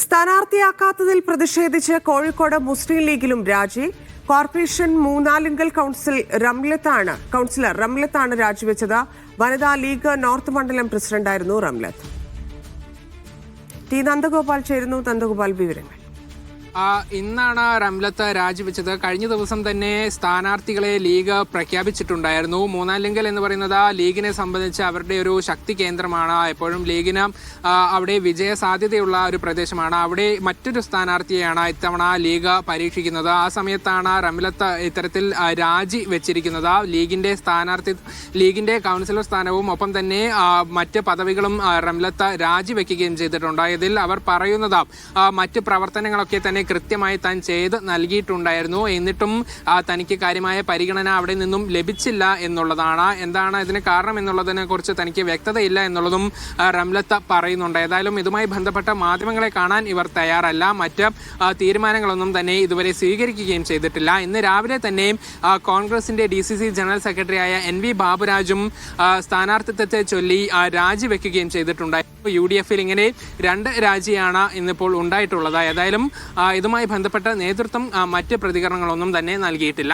സ്ഥാനാർത്ഥിയാക്കാത്തതിൽ പ്രതിഷേധിച്ച് കോഴിക്കോട് മുസ്ലിം ലീഗിലും രാജി. കോർപ്പറേഷൻ മൂന്നാലിങ്കൽ കൗൺസിലർ റംലത്താണ് രാജിവെച്ചത്. വനിതാ ലീഗ് നോർത്ത് മണ്ഡലം പ്രസിഡന്റായിരുന്നു റംലത്ത്. ടി നന്ദഗോപാൽ ചേരുന്നു. നന്ദഗോപാൽ, വിവരങ്ങൾ. ഇന്നാണ് റംലത്ത് രാജിവെച്ചത്. കഴിഞ്ഞ ദിവസം തന്നെ സ്ഥാനാർത്ഥികളെ ലീഗ് പ്രഖ്യാപിച്ചിട്ടുണ്ടായിരുന്നു. മൂന്നാലിങ്കൽ എന്ന് പറയുന്നത് ലീഗിനെ സംബന്ധിച്ച് അവരുടെ ഒരു ശക്തി കേന്ദ്രമാണ്. എപ്പോഴും ലീഗിന് അവിടെ വിജയ സാധ്യതയുള്ള ഒരു പ്രദേശമാണ്. അവിടെ മറ്റൊരു സ്ഥാനാർത്ഥിയെയാണ് ഇത്തവണ ലീഗ് പരീക്ഷിക്കുന്നത്. ആ സമയത്താണ് റംലത്ത് ഇത്തരത്തിൽ രാജി വെച്ചിരിക്കുന്നത്. ലീഗിന്റെ കൗൺസിലർ സ്ഥാനവും ഒപ്പം തന്നെ മറ്റ് പദവികളും റംലത്ത് രാജിവെക്കുകയും ചെയ്തിട്ടുണ്ട്. ഇതിൽ അവർ പറയുന്നത് മറ്റ് പ്രവർത്തനങ്ങളൊക്കെ തന്നെ കൃത്യമായി താൻ ചെയ്ത് നൽകിയിട്ടുണ്ടായിരുന്നു. എന്നിട്ടും തനിക്ക് കാര്യമായ പരിഗണന അവിടെ നിന്നും ലഭിച്ചില്ല എന്നുള്ളതാണ്. എന്താണ് ഇതിന് കാരണം എന്നുള്ളതിനെ കുറിച്ച് തനിക്ക് വ്യക്തതയില്ല എന്നുള്ളതും റംലത്ത് പറയുന്നുണ്ട്. ഏതായാലും ഇതുമായി ബന്ധപ്പെട്ട മാധ്യമങ്ങളെ കാണാൻ ഇവർ തയ്യാറല്ല. മറ്റ് തീരുമാനങ്ങളൊന്നും തന്നെ ഇതുവരെ സ്വീകരിക്കുകയും ചെയ്തിട്ടില്ല. ഇന്ന് രാവിലെ തന്നെ കോൺഗ്രസിന്റെ DCC ജനറൽ സെക്രട്ടറിയായ NV ബാബുരാജും സ്ഥാനാർത്ഥിത്വത്തെ ചൊല്ലി രാജിവെക്കുകയും ചെയ്തിട്ടുണ്ടായിരുന്നു. UDFൽ ഇങ്ങനെ 2 രാജിയാണ് ഇന്നിപ്പോൾ ഉണ്ടായിട്ടുള്ളത്. ഏതായാലും ഇതുമായി ബന്ധപ്പെട്ട നേതൃത്വം മറ്റ് പ്രതികരണങ്ങളൊന്നും തന്നെ നൽകിയിട്ടില്ല.